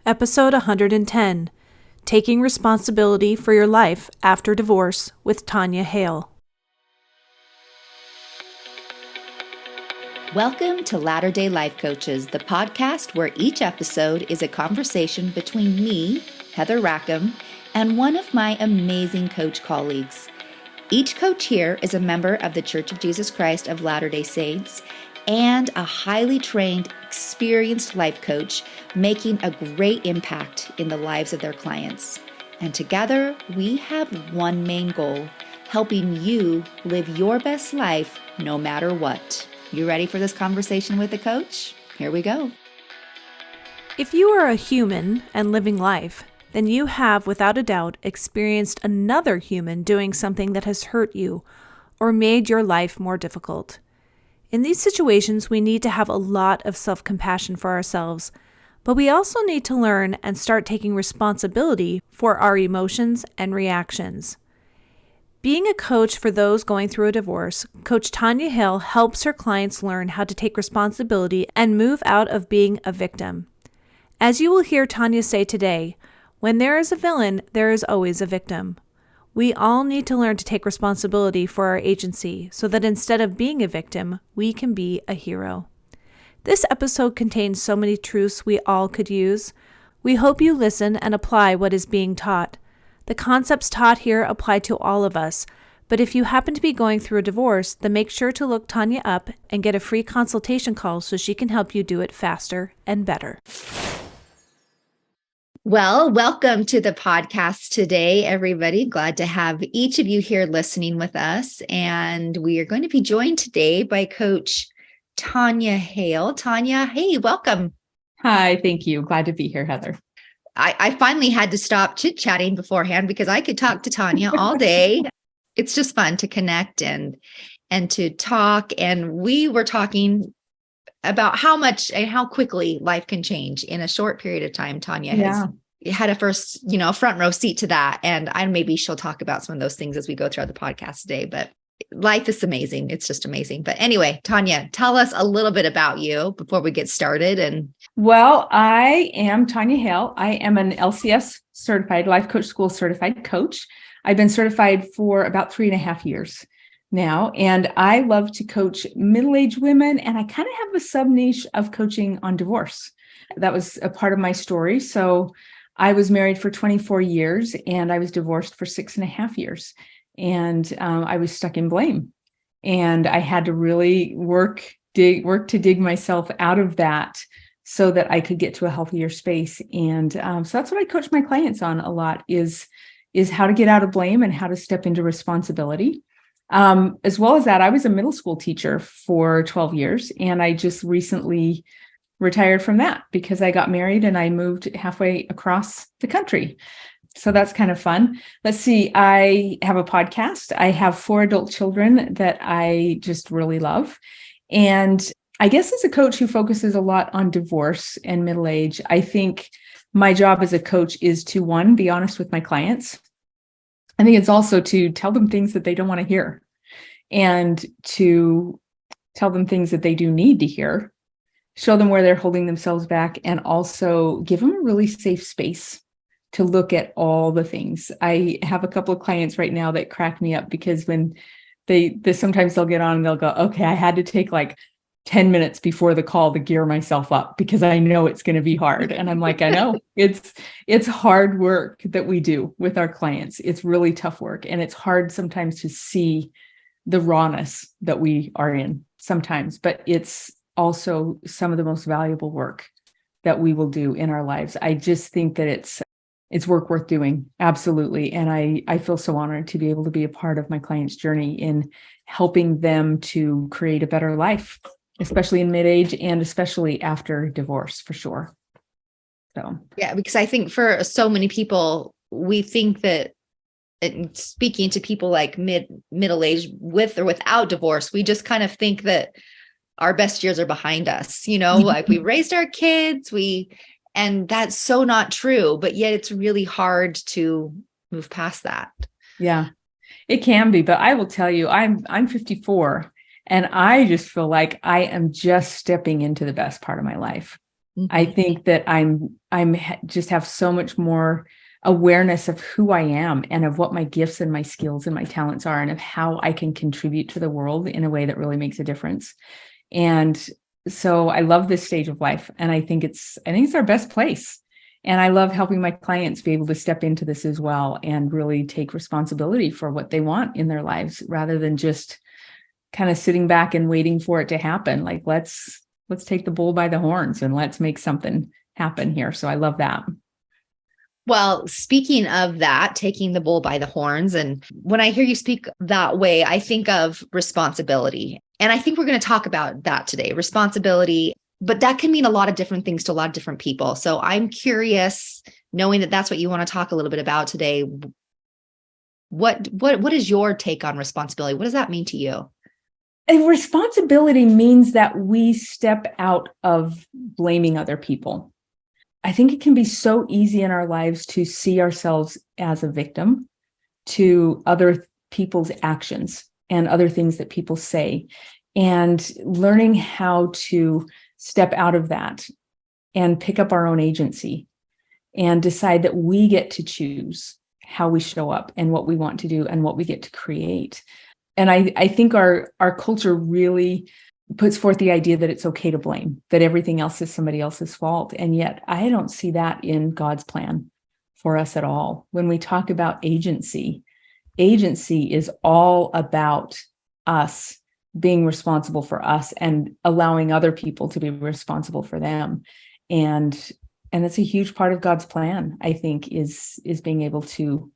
Episode 110, Taking Responsibility for Your Life After Divorce with Tanya Hale. Welcome to Latter-day Life Coaches, the podcast where each episode is a conversation between me, Heather Rackham, and one of my amazing coach colleagues. Each coach here is a member of the Church of Jesus Christ of Latter-day Saints and a highly trained, experienced life coach making a great impact in the lives of their clients. And together, we have one main goal, helping you live your best life no matter what. You ready for this conversation with a coach? Here we go. If you are a human and living life, then you have, without a doubt, experienced another human doing something that has hurt you or made your life more difficult. In these situations, we need to have a lot of self-compassion for ourselves, but we also need to learn and start taking responsibility for our emotions and reactions. Being a coach for those going through a divorce, Coach Tanya Hale helps her clients learn how to take responsibility and move out of being a victim. As you will hear Tanya say today, when there is a villain, there is always a victim. We all need to learn to take responsibility for our agency so that instead of being a victim, we can be a hero. This episode contains so many truths we all could use. We hope you listen and apply what is being taught. The concepts taught here apply to all of us, but if you happen to be going through a divorce, then make sure to look Tanya up and get a free consultation call so she can help you do it faster and better. Well, welcome to the podcast today, everybody. Glad to have each of you here listening with us. And we are going to be joined today by Coach Tanya Hale. Tanya, hey, welcome. Hi, thank you. Glad to be here, Heather. I finally had to stop chit-chatting beforehand because I could talk to Tanya all day. It's just fun to connect and to talk. And we were talking about how much and how quickly life can change in a short period of time. Tanya has had a front row seat to that. And maybe she'll talk about some of those things as we go throughout the podcast today, but life is amazing. It's just amazing. But anyway, Tanya, tell us a little bit about you before we get started. Well, I am Tanya Hale. I am an LCS certified, Life Coach School certified coach. I've been certified for about 3.5 years now, and I love to coach middle-aged women, and I kind of have a sub-niche of coaching on divorce. That was a part of my story. So I was married for 24 years, and I was divorced for 6.5 years, and I was stuck in blame, and I had to really work to dig myself out of that so that I could get to a healthier space. And so that's what I coach my clients on a lot is how to get out of blame and how to step into responsibility. As well as that, I was a middle school teacher for 12 years, and I just recently retired from that because I got married and I moved halfway across the country. So that's kind of fun. Let's see, I have a podcast. I have 4 adult children that I just really love. And I guess as a coach who focuses a lot on divorce and middle age, I think my job as a coach is to, one, be honest with my clients. I think it's also to tell them things that they don't want to hear and to tell them things that they do need to hear, show them where they're holding themselves back, and also give them a really safe space to look at all the things. I have a couple of clients right now that crack me up because when they sometimes they'll get on and they'll go, okay, I had to take like 10 minutes before the call to gear myself up because I know it's going to be hard. And I'm like, I know it's hard work that we do with our clients. It's really tough work. And it's hard sometimes to see the rawness that we are in sometimes, but it's also some of the most valuable work that we will do in our lives. I just think that it's work worth doing. Absolutely. And I feel so honored to be able to be a part of my client's journey in helping them to create a better life, especially in mid-age and especially after divorce, for sure. So, yeah, because I think for so many people, we think that, and speaking to people like middle age with or without divorce, we just kind of think that our best years are behind us, like we raised our kids, and that's so not true, but yet it's really hard to move past that. Yeah, it can be, but I will tell you, I'm 54 and I just feel like I am just stepping into the best part of my life. I think that just have so much more awareness of who I am and of what my gifts and my skills and my talents are, and of how I can contribute to the world in a way that really makes a difference. And so I love this stage of life, and I think it's our best place. And I love helping my clients be able to step into this as well and really take responsibility for what they want in their lives, rather than just kind of sitting back and waiting for it to happen. Like, let's take the bull by the horns and let's make something happen here. So I love that. Well, speaking of that, taking the bull by the horns, and when I hear you speak that way, I think of responsibility. And I think we're going to talk about that today, responsibility, but that can mean a lot of different things to a lot of different people. So I'm curious, knowing that that's what you want to talk a little bit about today. What is your take on responsibility? What does that mean to you? And responsibility means that we step out of blaming other people. I think it can be so easy in our lives to see ourselves as a victim to other people's actions and other things that people say, and learning how to step out of that and pick up our own agency and decide that we get to choose how we show up and what we want to do and what we get to create. And I think our culture really puts forth the idea that it's okay to blame, that everything else is somebody else's fault. And yet I don't see that in God's plan for us at all. When we talk about agency is all about us being responsible for us and allowing other people to be responsible for them. And it's a huge part of God's plan, I think, is being able to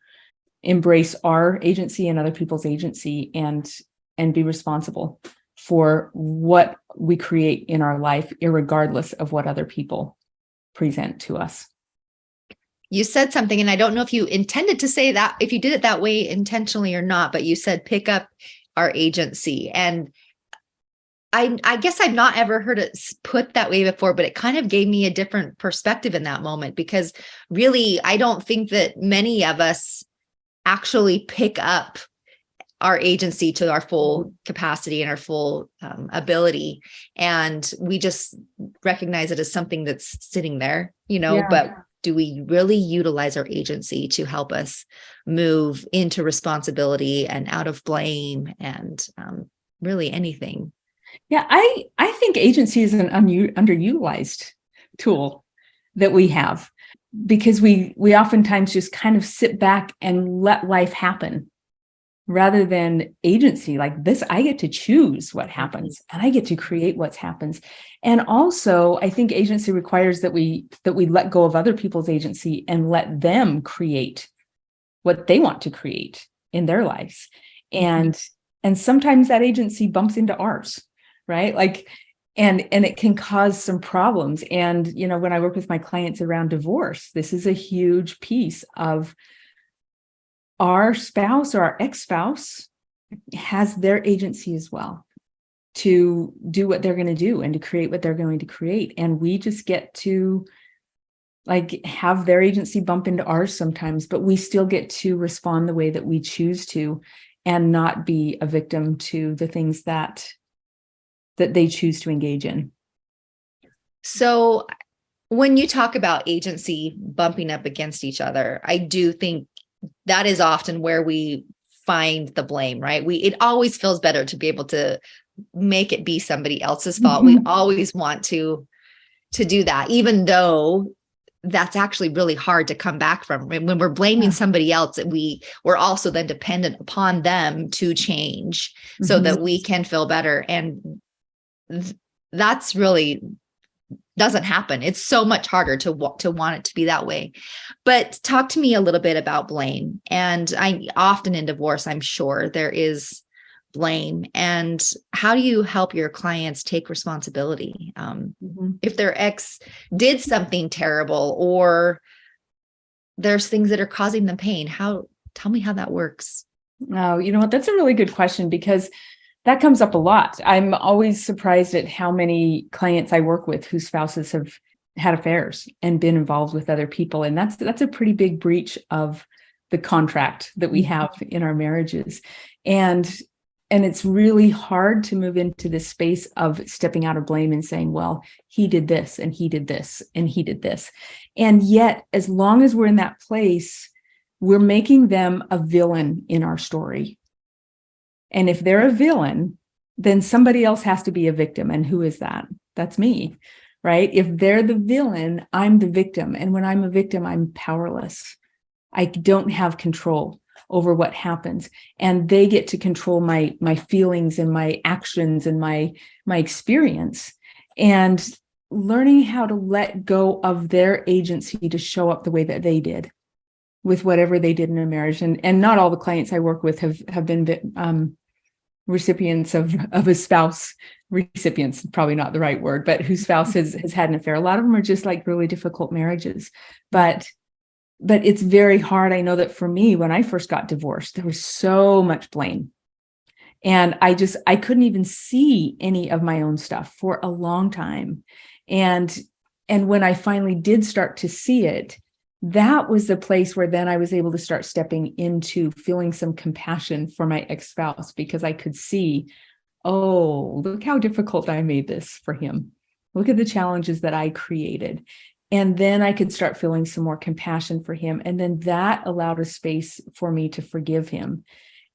embrace our agency and other people's agency and be responsible for what we create in our life, irregardless of what other people present to us. You said something, and I don't know if you intended to say that, if you did it that way intentionally or not, but you said pick up our agency. And I guess I've not ever heard it put that way before, but it kind of gave me a different perspective in that moment, because really, I don't think that many of us actually pick up our agency to our full capacity and our full ability. And we just recognize it as something that's sitting there, but do we really utilize our agency to help us move into responsibility and out of blame and really anything? Yeah, I think agency is an underutilized tool that we have, because we oftentimes just kind of sit back and let life happen, rather than agency like this. I get to choose what happens and I get to create what happens. And also, I think agency requires that we let go of other people's agency and let them create what they want to create in their lives. And sometimes that agency bumps into ours, right? Like, and it can cause some problems. And, when I work with my clients around divorce, this is a huge piece of our spouse or our ex-spouse has their agency as well to do what they're going to do and to create what they're going to create. And we just get to have their agency bump into ours sometimes, but we still get to respond the way that we choose to and not be a victim to the things that they choose to engage in. So when you talk about agency bumping up against each other, I do think that is often where we find the blame, right? It always feels better to be able to make it be somebody else's fault. We always want to do that, even though that's actually really hard to come back from. When we're blaming somebody else, we're also then dependent upon them to change so that we can feel better. And that's really doesn't happen. It's so much harder to want it to be that way. But talk to me a little bit about blame. And I often in divorce, I'm sure there is blame. And how do you help your clients take responsibility? If their ex did something terrible, or there's things that are causing them pain, tell me how that works. Oh, you know what? That's a really good question, because that comes up a lot. I'm always surprised at how many clients I work with whose spouses have had affairs and been involved with other people. And that's a pretty big breach of the contract that we have in our marriages. And it's really hard to move into this space of stepping out of blame and saying, well, he did this and he did this and he did this. And yet, as long as we're in that place, we're making them a villain in our story. And if they're a villain, then somebody else has to be a victim. And who is that? That's me, right? If they're the villain, I'm the victim. And when I'm a victim, I'm powerless. I don't have control over what happens, and they get to control my feelings and my actions and my experience. And learning how to let go of their agency to show up the way that they did with whatever they did in a marriage. And not all the clients I work with have been recipients of a spouse. Recipients, probably not the right word, but whose spouse has had an affair. A lot of them are just like really difficult marriages, but it's very hard. I know that for me, when I first got divorced, there was so much blame. And I couldn't even see any of my own stuff for a long time. And when I finally did start to see it, that was the place where then I was able to start stepping into feeling some compassion for my ex-spouse, because I could see, oh, look how difficult I made this for him. Look at the challenges that I created. And then I could start feeling some more compassion for him. And then that allowed a space for me to forgive him.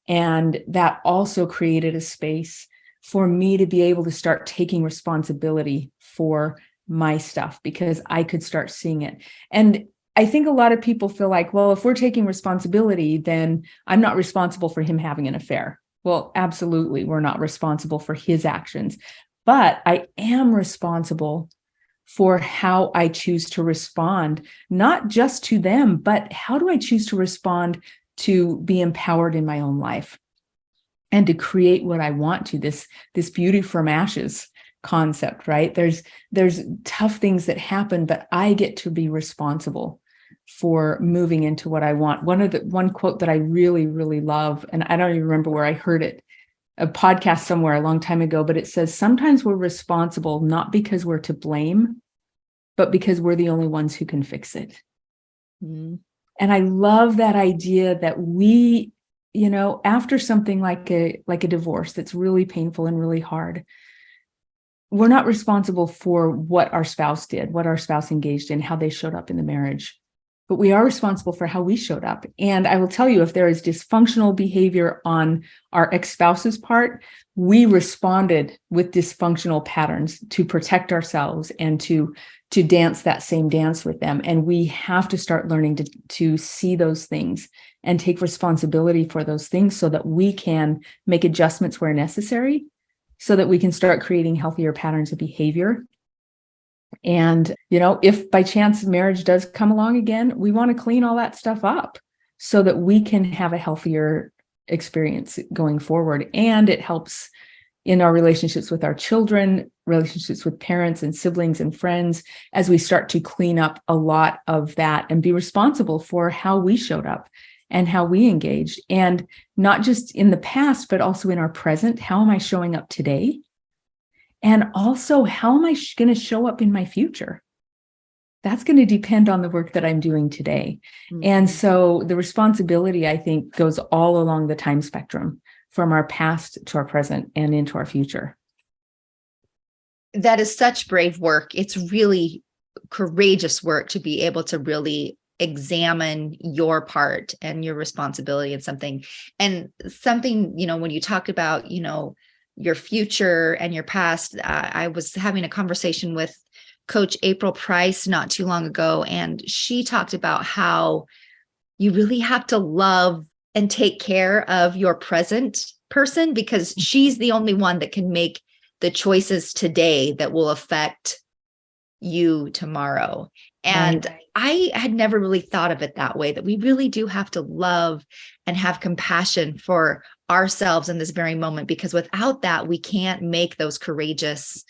And that also created a space for me to be able to start taking responsibility for my stuff, because I could start seeing it. And I think a lot of people feel like, well, if we're taking responsibility, then I'm not responsible for him having an affair. Well, absolutely, we're not responsible for his actions, but I am responsible for how I choose to respond, not just to them, but how do I choose to respond to be empowered in my own life and to create what I want to, this beauty from ashes concept, right? There's tough things that happen, but I get to be responsible for moving into what I want. One quote that I really, really love, and I don't even remember where I heard it, a podcast somewhere a long time ago, but it says, sometimes we're responsible not because we're to blame, but because we're the only ones who can fix it. Mm. And I love that idea that we, after something like a divorce that's really painful and really hard, we're not responsible for what our spouse did, what our spouse engaged in, how they showed up in the marriage, but we are responsible for how we showed up. And I will tell you, if there is dysfunctional behavior on our ex-spouse's part, we responded with dysfunctional patterns to protect ourselves and to dance that same dance with them. And we have to start learning to see those things and take responsibility for those things so that we can make adjustments where necessary, so that we can start creating healthier patterns of behavior. And, if by chance marriage does come along again, we want to clean all that stuff up so that we can have a healthier experience going forward. And it helps in our relationships with our children, relationships with parents and siblings and friends, as we start to clean up a lot of that and be responsible for how we showed up and how we engaged. And not just in the past, but also in our present. How am I showing up today? And also, how am I going to show up in my future? That's going to depend on the work that I'm doing today. Mm-hmm. And so the responsibility, I think, goes all along the time spectrum, from our past to our present and into our future. That is such brave work. It's really courageous work to be able to really examine your part and your responsibility in something. And something, when you talk about, your future and your past, I was having a conversation with Coach April Price not too long ago, and she talked about how you really have to love and take care of your present person, because she's the only one that can make the choices today that will affect you tomorrow. And right. I had never really thought of it that way, that we really do have to love and have compassion for ourselves in this very moment, because without that, we can't make those courageous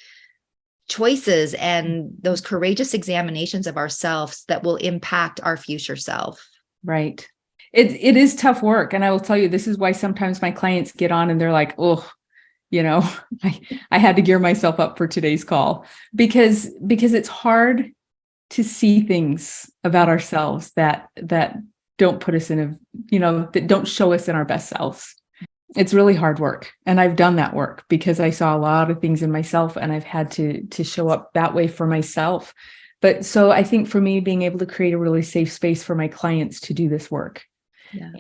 choices and those courageous examinations of ourselves that will impact our future self. Right. It is tough work. And I will tell you, this is why sometimes my clients get on and they're like, oh, I had to gear myself up for today's call, because it's hard to see things about ourselves that don't put us in that don't show us in our best selves. It's really hard work. And I've done that work because I saw a lot of things in myself and I've had to show up that way for myself. But so I think for me, being able to create a really safe space for my clients to do this work,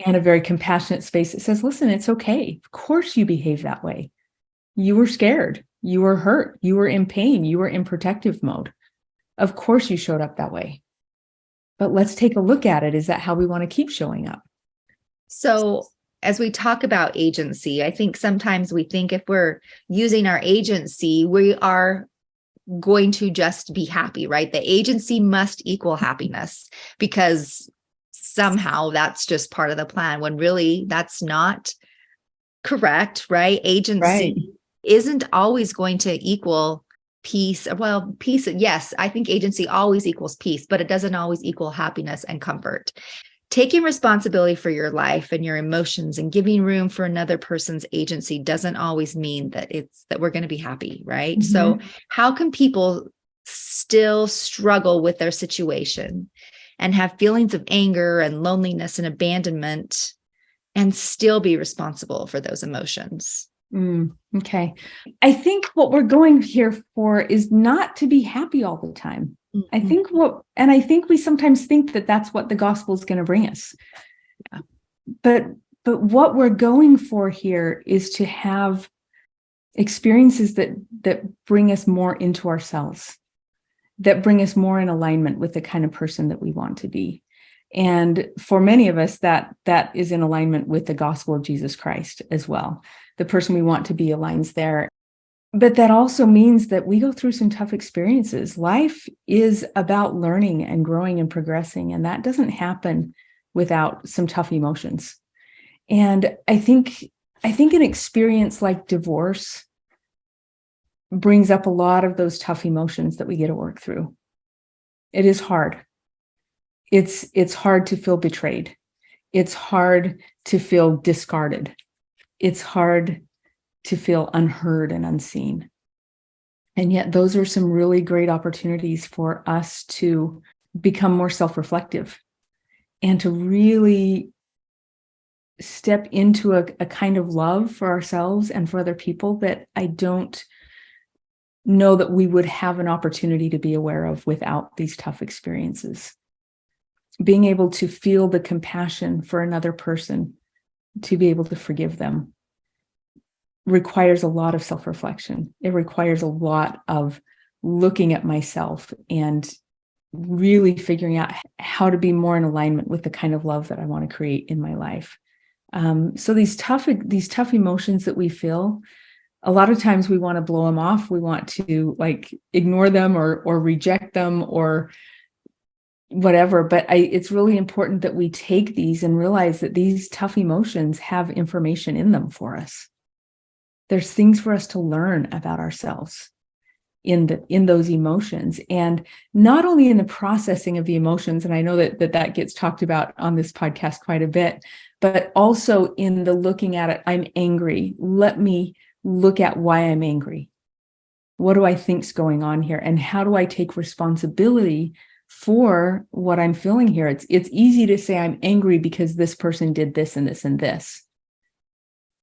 and a very compassionate space that says, listen, it's okay. Of course you behave that way. You were scared. You were hurt. You were in pain. You were in protective mode. Of course you showed up that way. But let's take a look at it. Is that how we want to keep showing up? So as we talk about agency, I think sometimes we think if we're using our agency, we are going to just be happy, right? The agency must equal happiness because somehow that's just part of the plan, when really that's not correct, right? Agency isn't always going to equal peace. Well, peace, yes, I think agency always equals peace, but it doesn't always equal happiness and comfort. Taking responsibility for your life and your emotions and giving room for another person's agency doesn't always mean that we're going to be happy, right? Mm-hmm. So how can people still struggle with their situation and have feelings of anger and loneliness and abandonment and still be responsible for those emotions? Okay. I think what we're going here for is not to be happy all the time. Mm-hmm. I think we sometimes think that that's what the gospel is going to bring us. Yeah. But what we're going for here is to have experiences that bring us more into ourselves, that bring us more in alignment with the kind of person that we want to be. And for many of us, that is in alignment with the gospel of Jesus Christ as well. The person we want to be aligns there. But that also means that we go through some tough experiences. Life is about learning and growing and progressing, and that doesn't happen without some tough emotions. And I think an experience like divorce brings up a lot of those tough emotions that we get to work through. It is hard. It's hard to feel betrayed. It's hard to feel discarded. It's hard to feel unheard and unseen. And yet those are some really great opportunities for us to become more self-reflective and to really step into a kind of love for ourselves and for other people that I don't know that we would have an opportunity to be aware of without these tough experiences. Being able to feel the compassion for another person, to be able to forgive them, requires a lot of self-reflection. It requires a lot of looking at myself and really figuring out how to be more in alignment with the kind of love that I want to create in my life. So these tough emotions that we feel, a lot of times we want to blow them off. We want to ignore them or reject them or whatever. But it's really important that we take these and realize that these tough emotions have information in them for us. There's things for us to learn about ourselves in those emotions, and not only in the processing of the emotions. And I know that gets talked about on this podcast quite a bit, but also in the looking at it. I'm angry. Let me look at why I'm angry. What do I think's going on here? And how do I take responsibility for what I'm feeling here? It's easy to say I'm angry because this person did this and this and this.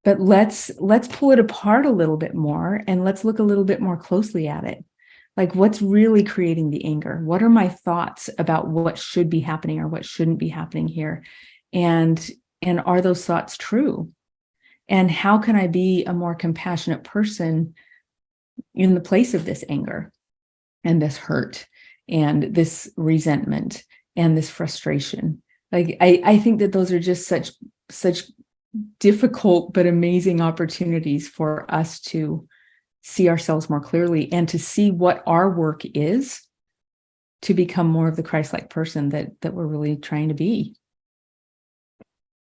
But let's pull it apart a little bit more and let's look a little bit more closely at it. Like, what's really creating the anger? What are my thoughts about what should be happening or what shouldn't be happening here? And are those thoughts true? And how can I be a more compassionate person in the place of this anger and this hurt and this resentment and this frustration? I think that those are just such difficult but amazing opportunities for us to see ourselves more clearly and to see what our work is to become more of the Christ-like person that we're really trying to be.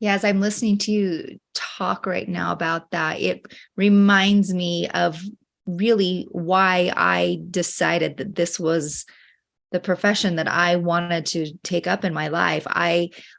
Yeah, as I'm listening to you talk right now about that, it reminds me of really why I decided that this was the profession that I wanted to take up in my life.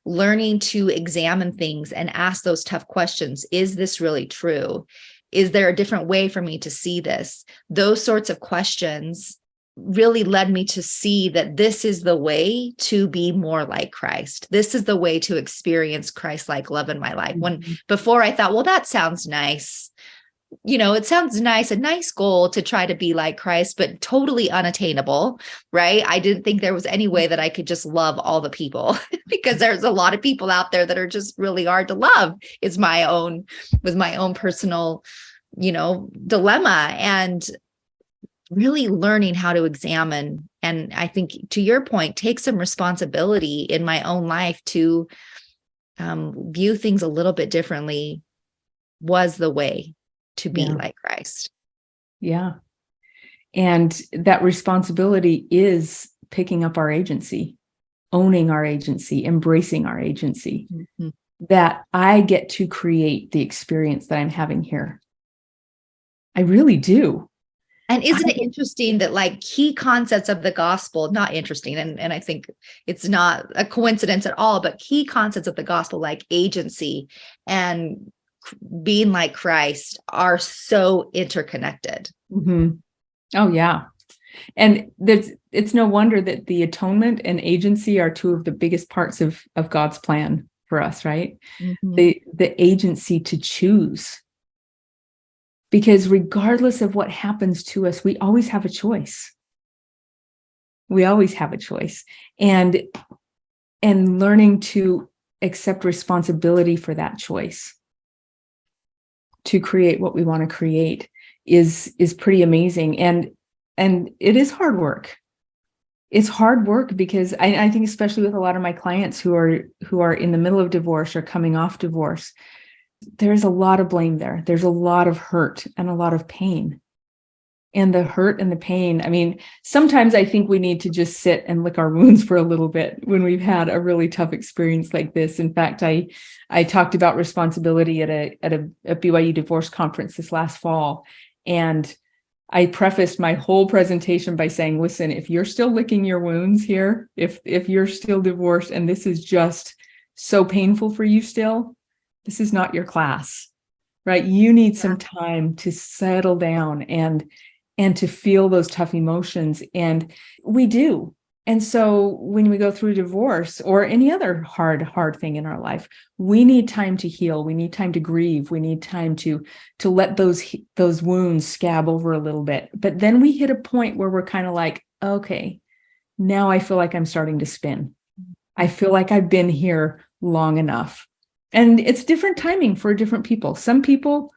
Learning to examine things and ask those tough questions. Is this really true? Is there a different way for me to see this? Those sorts of questions really led me to see that this is the way to be more like Christ. This is the way to experience Christ-like love in my life. When before I thought, well, that sounds nice. It sounds nice, a nice goal to try to be like Christ, but totally unattainable, right? I didn't think there was any way that I could just love all the people because there's a lot of people out there that are just really hard to love. Was my own personal, dilemma, and really learning how to examine. And I think, to your point, take some responsibility in my own life to view things a little bit differently was the way to be like Christ. Yeah. And that responsibility is picking up our agency, owning our agency, embracing our agency, that I get to create the experience that I'm having here. I really do. And isn't it interesting that like key concepts of the gospel, not interesting, and I think it's not a coincidence at all, but key concepts of the gospel like agency and being like Christ are so interconnected. Oh, yeah. And it's no wonder that the atonement and agency are two of the biggest parts of God's plan for us, right? The agency to choose. Because regardless of what happens to us, we always have a choice. We always have a choice. And learning to accept responsibility for that choice, to create what we want to create, is pretty amazing. And it is hard work. It's hard work because I think, especially with a lot of my clients who are in the middle of divorce or coming off divorce, there's a lot of blame there. There's a lot of hurt and a lot of pain. And the hurt and the pain, I mean, sometimes I think we need to just sit and lick our wounds for a little bit when we've had a really tough experience like this. In fact, I talked about responsibility at a BYU divorce conference this last fall. And I prefaced my whole presentation by saying, listen, if you're still licking your wounds here, if you're still divorced and this is just so painful for you still, this is not your class, right? You need some time to settle down and to feel those tough emotions. And we do. And so when we go through divorce or any other hard thing in our life, we need time to heal. We need time to grieve. We need time to let those wounds scab over a little bit. But then we hit a point where we're kind of like, okay, now I feel like I'm starting to spin. I feel like I've been here long enough. And it's different timing for different people. Some people,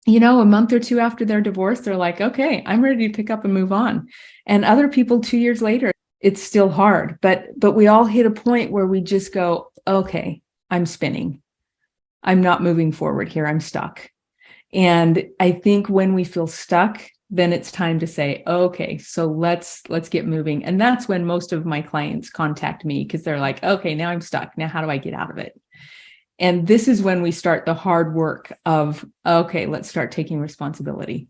a month or two after their divorce, they're like, okay, I'm ready to pick up and move on. And other people 2 years later, it's still hard. But we all hit a point where we just go, okay, I'm spinning. I'm not moving forward here. I'm stuck. And I think when we feel stuck, then it's time to say, okay, so let's get moving. And that's when most of my clients contact me, because they're like, okay, now I'm stuck. Now how do I get out of it? And this is when we start the hard work of, okay, let's start taking responsibility.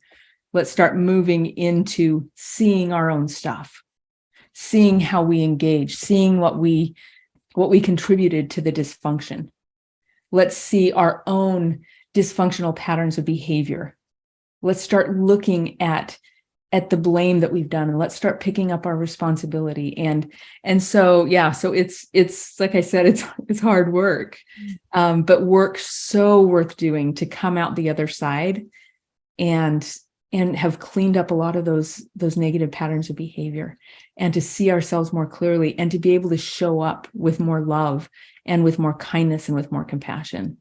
Let's start moving into seeing our own stuff, seeing how we engage, seeing what we contributed to the dysfunction. Let's see our own dysfunctional patterns of behavior. Let's start looking at the blame that we've done, and let's start picking up our responsibility. And so, yeah, so it's like I said, it's hard work, but work so worth doing to come out the other side and have cleaned up a lot of those negative patterns of behavior, and to see ourselves more clearly, and to be able to show up with more love and with more kindness and with more compassion.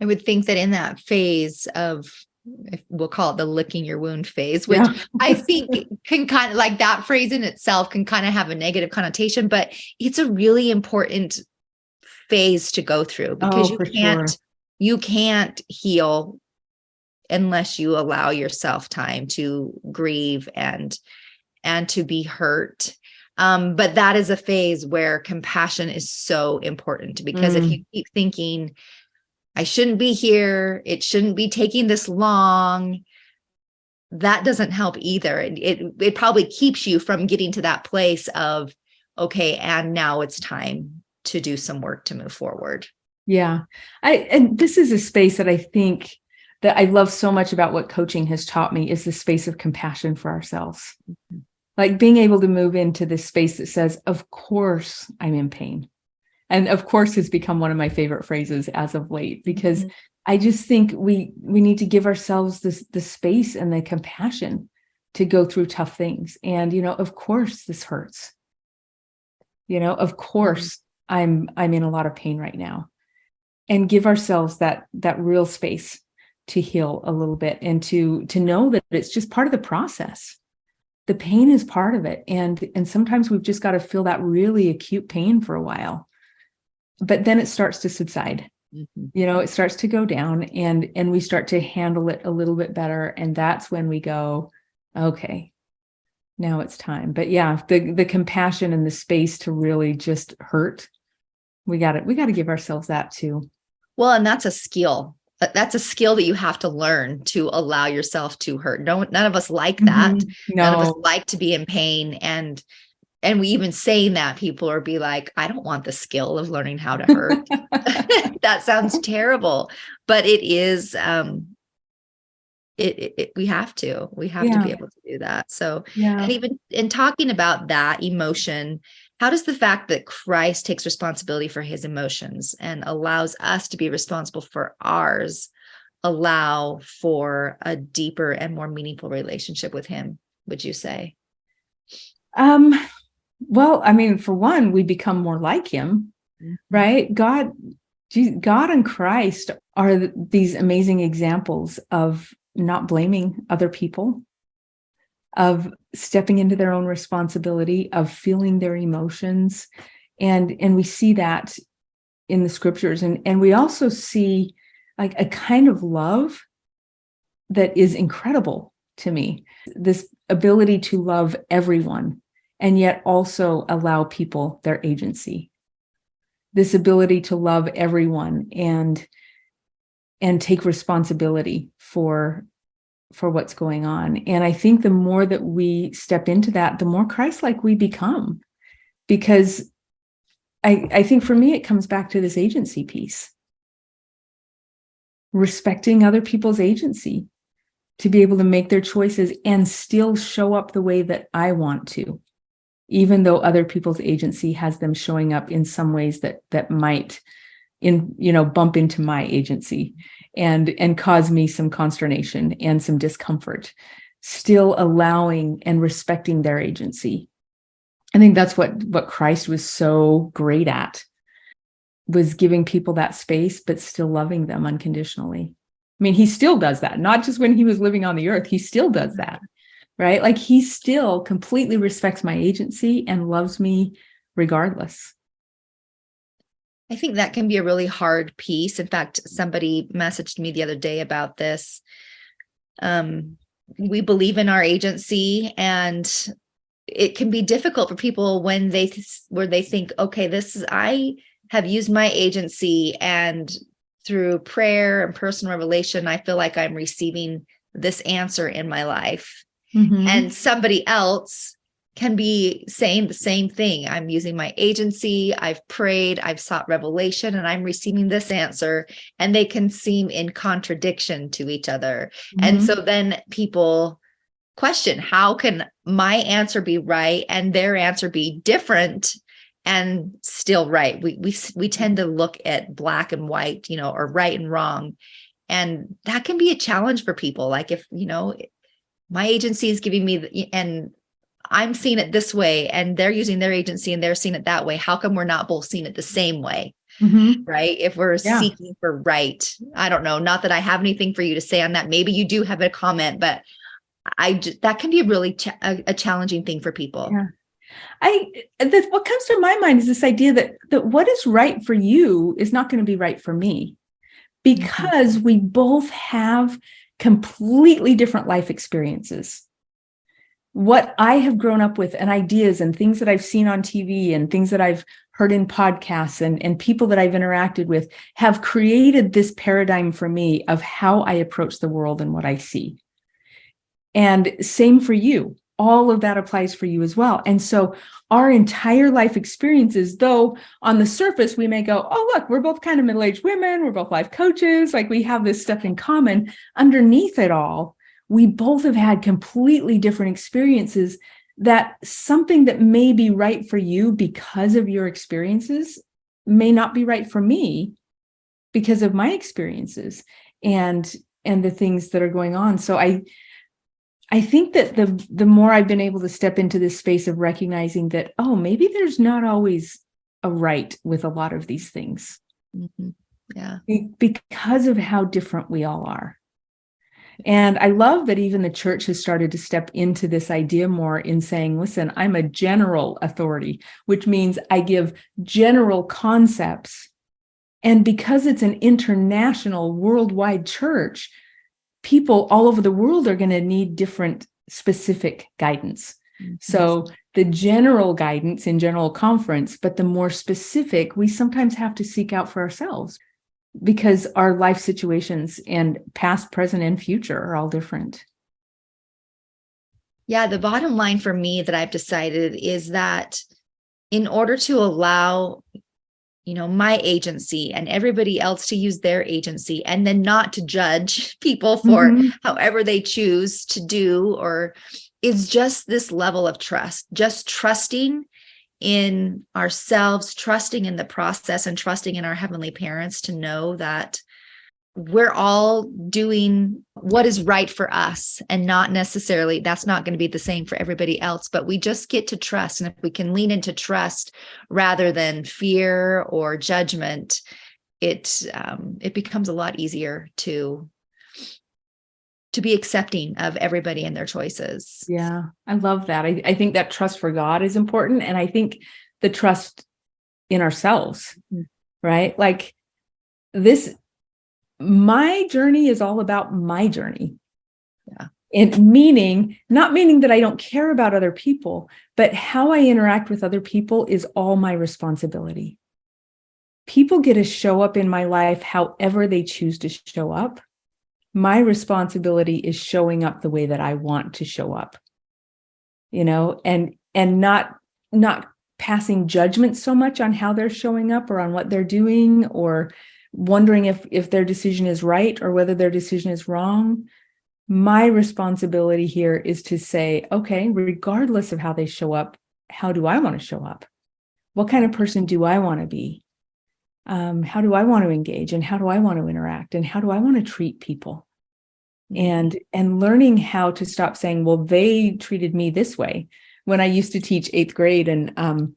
I would think that in that phase of, we'll call it the licking your wound phase, which I think can kind of, like, that phrase in itself can kind of have a negative connotation, but it's a really important phase to go through, because you can't heal unless you allow yourself time to grieve and to be hurt. But that is a phase where compassion is so important, because if you keep thinking, I shouldn't be here, it shouldn't be taking this long, that doesn't help either. It probably keeps you from getting to that place of, okay, and now it's time to do some work to move forward. Yeah. And this is a space that I think that I love so much about what coaching has taught me is the space of compassion for ourselves. Mm-hmm. Like being able to move into this space that says, of course I'm in pain. And of course has become one of my favorite phrases as of late, because mm-hmm. I just think we need to give ourselves the space and the compassion to go through tough things. And, of course this hurts. Of course I'm in a lot of pain right now, and give ourselves that real space to heal a little bit, and to know that it's just part of the process. The pain is part of it. And sometimes we've just got to feel that really acute pain for a while, but then it starts to subside. Mm-hmm. It starts to go down, and we start to handle it a little bit better. And that's when we go, okay, now it's time. But yeah, the compassion and the space to really just hurt, we got to give ourselves that too. Well, and that's a skill. That's a skill that you have to learn, to allow yourself to hurt. None of us like that. Mm-hmm. No. None of us like to be in pain. And we even saying that, people are be like, I don't want the skill of learning how to hurt. That sounds terrible, but it is, we have to be able to do that. So, and even in talking about that emotion, how does the fact that Christ takes responsibility for his emotions and allows us to be responsible for ours allow for a deeper and more meaningful relationship with him, would you say? Well, I mean, for one, we become more like him, right? God and Christ are these amazing examples of not blaming other people, of stepping into their own responsibility, of feeling their emotions. And we see that in the scriptures. And we also see like a kind of love that is incredible to me. This ability to love everyone and yet also allow people their agency. This ability to love everyone and take responsibility for what's going on. And I think the more that we step into that, the more Christ-like we become. Because I think for me, it comes back to this agency piece. Respecting other people's agency to be able to make their choices and still show up the way that I want to, even though other people's agency has them showing up in some ways that might bump into my agency and cause me some consternation and some discomfort, still allowing and respecting their agency. I think that's what Christ was so great at, was giving people that space, but still loving them unconditionally. I mean, he still does that, not just when he was living on the earth, he still does that, right? Like he still completely respects my agency and loves me regardless. I think that can be a really hard piece. In fact, somebody messaged me the other day about this. We believe in our agency, and it can be difficult for people when they think, okay, I have used my agency, and through prayer and personal revelation, I feel like I'm receiving this answer in my life. Mm-hmm. And somebody else can be saying the same thing. I'm using my agency, I've prayed, I've sought revelation, and I'm receiving this answer. And they can seem in contradiction to each other. Mm-hmm. And so then people question, how can my answer be right and their answer be different and still right? We tend to look at black and white, or right and wrong. And that can be a challenge for people. Like if, my agency is giving me and I'm seeing it this way, and they're using their agency and they're seeing it that way. How come we're not both seeing it the same way? Mm-hmm. Right? If we're seeking for right, I don't know. Not that I have anything for you to say on that. Maybe you do have a comment, but that can be a really a challenging thing for people. Yeah. What comes to my mind is this idea that what is right for you is not going to be right for me, because we both have completely different life experiences. What I have grown up with and ideas and things that I've seen on TV and things that I've heard in podcasts and people that I've interacted with have created this paradigm for me of how I approach the world and what I see. And same for you. all of that applies for you as well. And so our entire life experiences, though on the surface, we may go, oh, look, we're both kind of middle-aged women. We're both life coaches. Like we have this stuff in common. Underneath it all, we both have had completely different experiences, that something that may be right for you because of your experiences may not be right for me because of my experiences and the things that are going on. So I think that the more I've been able to step into this space of recognizing that, oh, maybe there's not always a right with a lot of these things. Mm-hmm. Yeah. Because of how different we all are. And I love that even the church has started to step into this idea more in saying, listen, I'm a general authority, which means I give general concepts. And because it's an international, worldwide church, people all over the world are going to need different specific guidance. Mm-hmm. So the general guidance in general conference, but the more specific, we sometimes have to seek out for ourselves because our life situations and past, present, and future are all different. Yeah, the bottom line for me that I've decided is that in order to allow, my agency and everybody else to use their agency, and then not to judge people for Mm-hmm. however they choose to do, or is just this level of trust, just trusting in ourselves, trusting in the process, and trusting in our heavenly parents to know that we're all doing what is right for us, and not necessarily that's not going to be the same for everybody else, but we just get to trust. And if we can lean into trust rather than fear or judgment, it becomes a lot easier to be accepting of everybody and their choices. Yeah, I love that. I think that trust for God is important. And I think the trust in ourselves, right? Like my journey is all about my journey. Yeah. And not meaning that I don't care about other people, but how I interact with other people is all my responsibility. People get to show up in my life however they choose to show up. My responsibility is showing up the way that I want to show up, and not passing judgment so much on how they're showing up or on what they're doing, or wondering if their decision is right or whether their decision is wrong. My responsibility here is to say, okay, regardless of how they show up, how do I want to show up? What kind of person do I want to be? How do I want to engage, and how do I want to interact, and how do I want to treat people? And learning how to stop saying, well, they treated me this way. When I used to teach 8th grade, and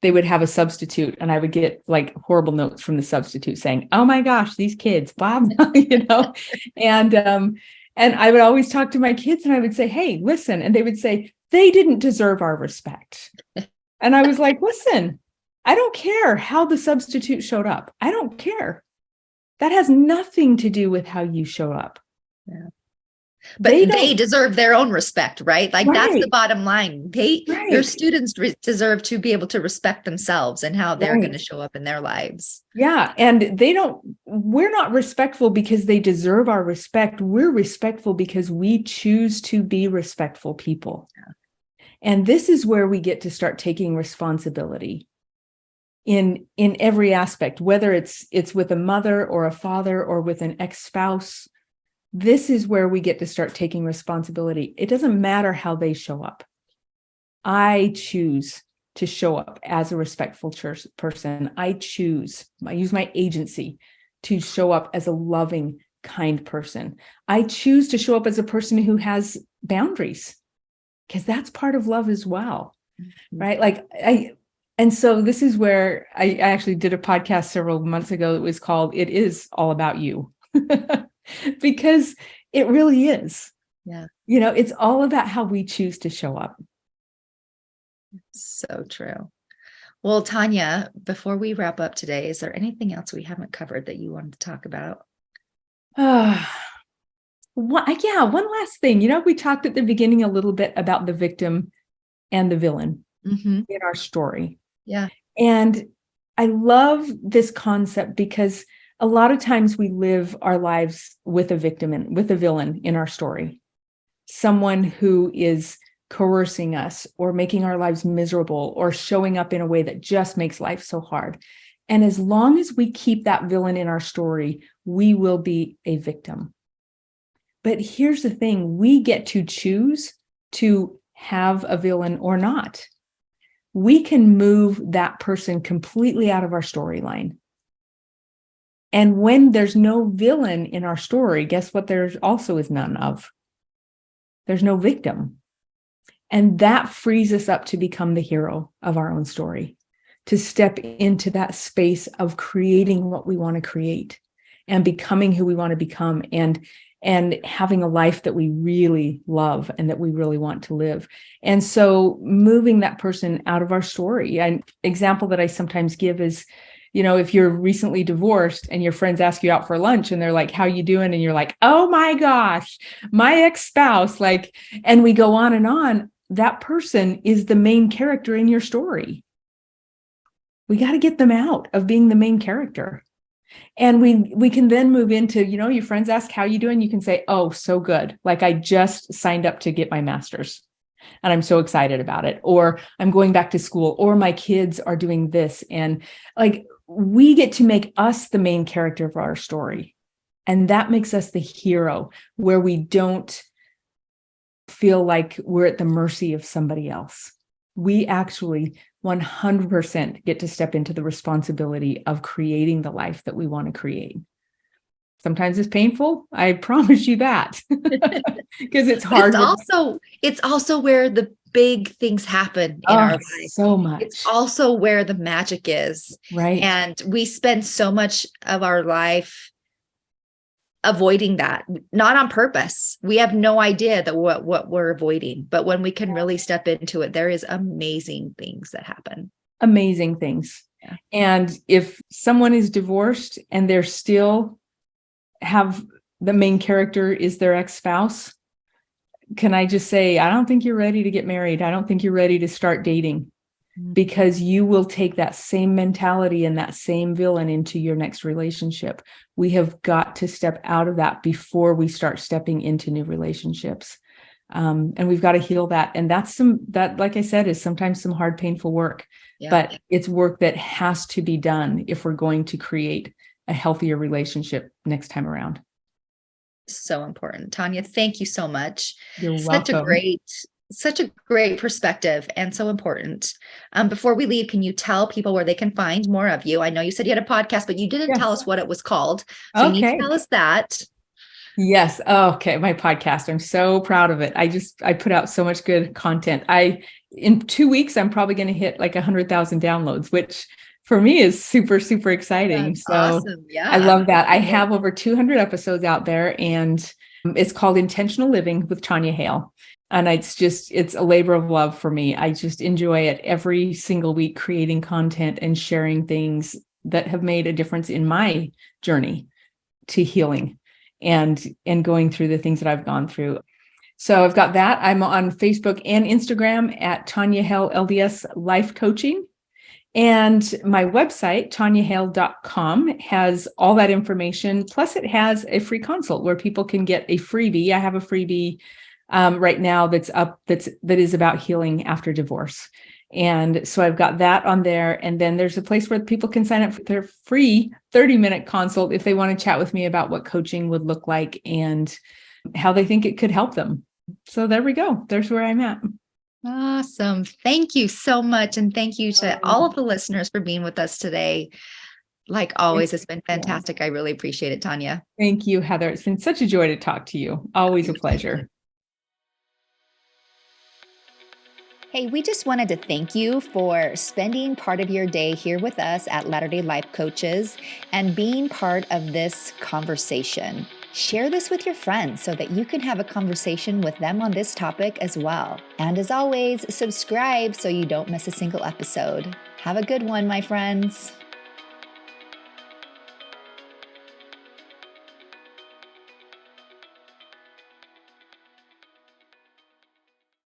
they would have a substitute, and I would get like horrible notes from the substitute saying, oh my gosh, these kids, blah, blah, and I would always talk to my kids and I would say, hey, listen. And they would say, they didn't deserve our respect. And I was like, listen, I don't care how the substitute showed up. I don't care. That has nothing to do with how you show up. Yeah. But they deserve their own respect, right? Like, right. That's the bottom line. Your students deserve to be able to respect themselves and how they're going to show up in their lives. Yeah. And we're not respectful because they deserve our respect. We're respectful because we choose to be respectful people. Yeah. And this is where we get to start taking responsibility in every aspect, whether it's with a mother or a father or with an ex-spouse. This is where we get to start taking responsibility. It doesn't matter how they show up. I choose to show up as a respectful person. I use my agency to show up as a loving, kind person. I choose to show up as a person who has boundaries, because that's part of love as well, right? And so this is where I actually did a podcast several months ago that was called "It Is All About You." Because it really is. Yeah. It's all about how we choose to show up. So true. Well, Tanya, before we wrap up today, is there anything else we haven't covered that you wanted to talk about? One last thing. We talked at the beginning a little bit about the victim and the villain in our story. Yeah. And I love this concept because a lot of times we live our lives with a victim and with a villain in our story, someone who is coercing us or making our lives miserable or showing up in a way that just makes life so hard. And as long as we keep that villain in our story, we will be a victim. But here's the thing, we get to choose to have a villain or not. We can move that person completely out of our storyline. And when there's no villain in our story, guess what there also is none of? There's no victim. And that frees us up to become the hero of our own story, to step into that space of creating what we want to create and becoming who we want to become and having a life that we really love and that we really want to live. And so moving that person out of our story. An example that I sometimes give is, if you're recently divorced and your friends ask you out for lunch and they're like, how you doing? And you're like, oh my gosh, my ex-spouse, and we go on, that person is the main character in your story. We got to get them out of being the main character. And we can then move into, your friends ask, how you doing? You can say, oh, so good. I just signed up to get my master's and I'm so excited about it. Or I'm going back to school, or my kids are doing this. And we get to make us the main character of our story. And that makes us the hero, where we don't feel like we're at the mercy of somebody else. We actually 100% get to step into the responsibility of creating the life that we want to create. Sometimes it's painful. I promise you that, because it's hard. It's also where the big things happen in our life. So much. It's also where the magic is. Right. And we spend so much of our life avoiding that, not on purpose. We have no idea that what we're avoiding, but when we can really step into it, there is amazing things that happen. Amazing things. Yeah. And if someone is divorced and they're still have the main character is their ex-spouse, can I just say, I don't think you're ready to get married. I don't think you're ready to start dating, because you will take that same mentality and that same villain into your next relationship. We have got to step out of that before we start stepping into new relationships. And we've got to heal that. And that, like I said, is sometimes some hard, painful work, but it's work that has to be done if we're going to create a healthier relationship next time around. So important. Tanya, thank you so much. You're welcome. Such a great perspective and so important. Before we leave, can you tell people where they can find more of you? I know you said you had a podcast, but you didn't tell us what it was called. So you need to tell us that. Yes. Okay. My podcast. I'm so proud of it. I put out so much good content. In 2 weeks, I'm probably going to hit 100,000 downloads, which for me is super, super exciting. That's awesome. Yeah. I love that. I have over 200 episodes out there, and it's called Intentional Living with Tanya Hale. And it's a labor of love for me. I just enjoy it every single week, creating content and sharing things that have made a difference in my journey to healing and going through the things that I've gone through. So I've got that. I'm on Facebook and Instagram at Tanya Hale LDS Life Coaching. And my website, tanyahale.com, has all that information. Plus, it has a free consult where people can get a freebie. I have a freebie right now that's up that is about healing after divorce. And so I've got that on there. And then there's a place where people can sign up for their free 30-minute consult if they want to chat with me about what coaching would look like and how they think it could help them. So there we go. There's where I'm at. Awesome. Thank you so much. And thank you to all of the listeners for being with us today. Like always, it's been fantastic. I really appreciate it, Tanya. Thank you, Heather. It's been such a joy to talk to you. Always a pleasure. Hey, we just wanted to thank you for spending part of your day here with us at Latter-day Life Coaches and being part of this conversation. Share this with your friends so that you can have a conversation with them on this topic as well. And as always, subscribe so you don't miss a single episode. Have a good one, my friends.